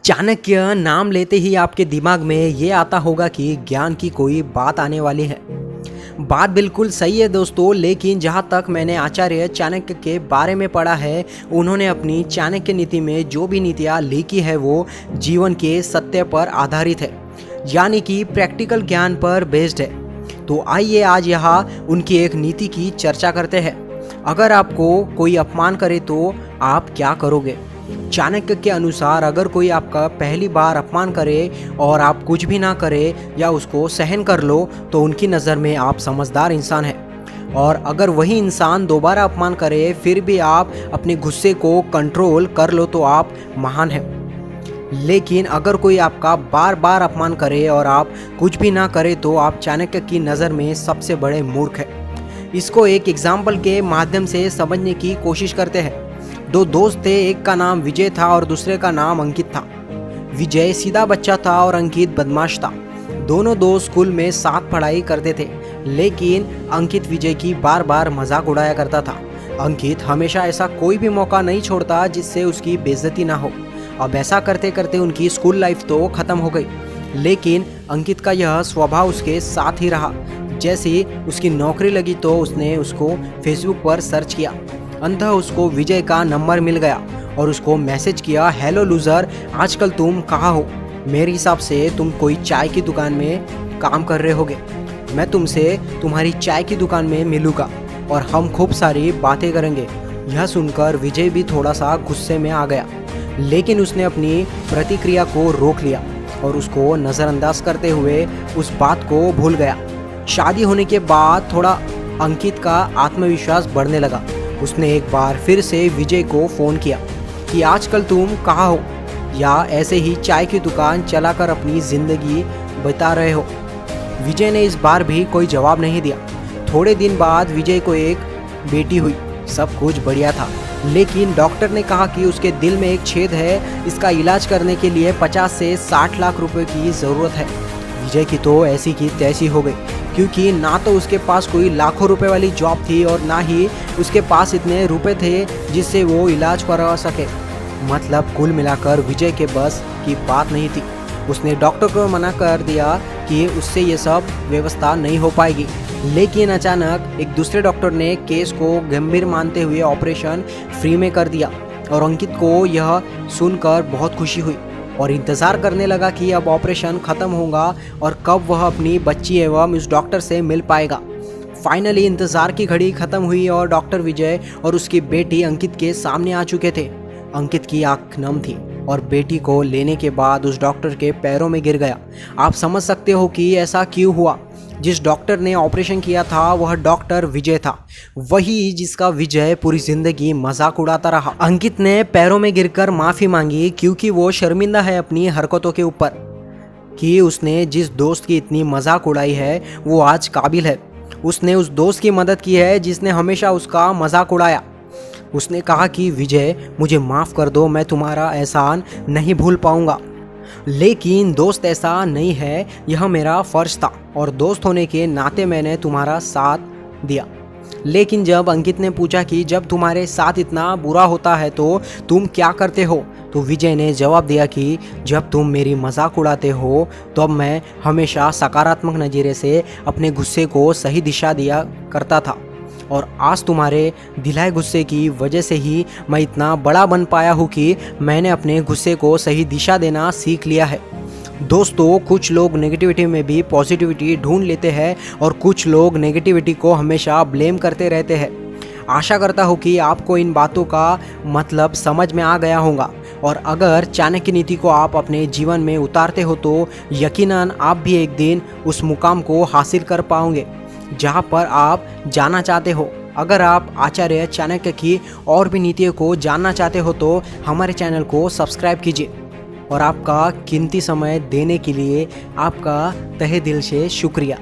चाणक्य नाम लेते ही आपके दिमाग में ये आता होगा कि ज्ञान की कोई बात आने वाली है। बात बिल्कुल सही है दोस्तों, लेकिन जहाँ तक मैंने आचार्य चाणक्य के बारे में पढ़ा है, उन्होंने अपनी चाणक्य नीति में जो भी नीतियाँ लिखी है वो जीवन के सत्य पर आधारित है, यानी कि प्रैक्टिकल ज्ञान पर बेस्ड है। तो आइए आज यहाँ उनकी एक नीति की चर्चा करते हैं। अगर आपको कोई अपमान करे तो आप क्या करोगे? चाणक्य के अनुसार अगर कोई आपका पहली बार अपमान करे और आप कुछ भी ना करे या उसको सहन कर लो तो उनकी नज़र में आप समझदार इंसान हैं। और अगर वही इंसान दोबारा अपमान करे फिर भी आप अपने गुस्से को कंट्रोल कर लो तो आप महान हैं। लेकिन अगर कोई आपका बार बार अपमान करे और आप कुछ भी ना करे तो आप चाणक्य की नज़र में सबसे बड़े मूर्ख हैं। इसको एक एग्जाम्पल के माध्यम से समझने की कोशिश करते हैं। दो दोस्त थे, एक का नाम विजय था और दूसरे का नाम अंकित था। विजय सीधा बच्चा था और अंकित बदमाश था। दोनों दोस्त स्कूल में साथ पढ़ाई करते थे, लेकिन अंकित विजय की बार बार मजाक उड़ाया करता था। अंकित हमेशा ऐसा कोई भी मौका नहीं छोड़ता जिससे उसकी बेइज्जती ना हो। अब ऐसा करते करते उनकी स्कूल लाइफ तो ख़त्म हो गई, लेकिन अंकित का यह स्वभाव उसके साथ ही रहा। जैसे ही उसकी नौकरी लगी तो उसने उसको फेसबुक पर सर्च किया। अंततः उसको विजय का नंबर मिल गया और उसको मैसेज किया, हेलो लूज़र, आजकल तुम कहाँ हो? मेरे हिसाब से तुम कोई चाय की दुकान में काम कर रहे होगे। मैं तुमसे तुम्हारी चाय की दुकान में मिलूँगा और हम खूब सारी बातें करेंगे। यह सुनकर विजय भी थोड़ा सा गुस्से में आ गया, लेकिन उसने अपनी प्रतिक्रिया को रोक लिया और उसको नज़रअंदाज करते हुए उस बात को भूल गया। शादी होने के बाद थोड़ा अंकित का आत्मविश्वास बढ़ने लगा। उसने एक बार फिर से विजय को फ़ोन किया कि आजकल तुम कहाँ हो, या ऐसे ही चाय की दुकान चलाकर अपनी ज़िंदगी बिता रहे हो? विजय ने इस बार भी कोई जवाब नहीं दिया। थोड़े दिन बाद विजय को एक बेटी हुई। सब कुछ बढ़िया था, लेकिन डॉक्टर ने कहा कि उसके दिल में एक छेद है, इसका इलाज करने के लिए 50 से 60 लाख रुपए की ज़रूरत है। विजय की तो ऐसी की तैसी हो गई, क्योंकि ना तो उसके पास कोई लाखों रुपए वाली जॉब थी और ना ही उसके पास इतने रुपए थे जिससे वो इलाज करवा सके। मतलब कुल मिलाकर विजय के बस की बात नहीं थी। उसने डॉक्टर को मना कर दिया कि उससे ये सब व्यवस्था नहीं हो पाएगी। लेकिन अचानक एक दूसरे डॉक्टर ने केस को गंभीर मानते हुए ऑपरेशन फ्री में कर दिया और अंकित को यह सुनकर बहुत खुशी हुई और इंतज़ार करने लगा कि अब ऑपरेशन ख़त्म होगा और कब वह अपनी बच्ची एवं उस डॉक्टर से मिल पाएगा। फाइनली इंतज़ार की घड़ी ख़त्म हुई और डॉक्टर विजय और उसकी बेटी अंकित के सामने आ चुके थे। अंकित की आँख नम थी और बेटी को लेने के बाद उस डॉक्टर के पैरों में गिर गया। आप समझ सकते हो कि ऐसा क्यों हुआ। जिस डॉक्टर ने ऑपरेशन किया था वह डॉक्टर विजय था, वही जिसका विजय पूरी जिंदगी मजाक उड़ाता रहा। अंकित ने पैरों में गिरकर माफ़ी मांगी क्योंकि वो शर्मिंदा है अपनी हरकतों के ऊपर कि उसने जिस दोस्त की इतनी मजाक उड़ाई है वो आज काबिल है। उसने उस दोस्त की मदद की है जिसने हमेशा उसका मजाक उड़ाया। उसने कहा कि विजय, मुझे माफ़ कर दो, मैं तुम्हारा एहसान नहीं भूल पाऊंगा। लेकिन दोस्त ऐसा नहीं है, यह मेरा फ़र्ज था और दोस्त होने के नाते मैंने तुम्हारा साथ दिया। लेकिन जब अंकित ने पूछा कि जब तुम्हारे साथ इतना बुरा होता है तो तुम क्या करते हो, तो विजय ने जवाब दिया कि जब तुम मेरी मजाक उड़ाते हो तो मैं हमेशा सकारात्मक नज़रिए से अपने गुस्से को सही दिशा दिया करता था और आज तुम्हारे दिलाए गुस्से की वजह से ही मैं इतना बड़ा बन पाया हूँ कि मैंने अपने गुस्से को सही दिशा देना सीख लिया है। दोस्तों, कुछ लोग नेगेटिविटी में भी पॉजिटिविटी ढूंढ लेते हैं और कुछ लोग नेगेटिविटी को हमेशा ब्लेम करते रहते हैं। आशा करता हूँ कि आपको इन बातों का मतलब समझ में आ गया होगा और अगर चाणक्य नीति को आप अपने जीवन में उतारते हो तो यकीनन आप भी एक दिन उस मुकाम को हासिल कर पाओगे जहाँ पर आप जाना चाहते हो। अगर आप आचार्य चाणक्य की और भी नीतियों को जानना चाहते हो तो हमारे चैनल को सब्सक्राइब कीजिए और आपका कीमती समय देने के लिए आपका तहे दिल से शुक्रिया।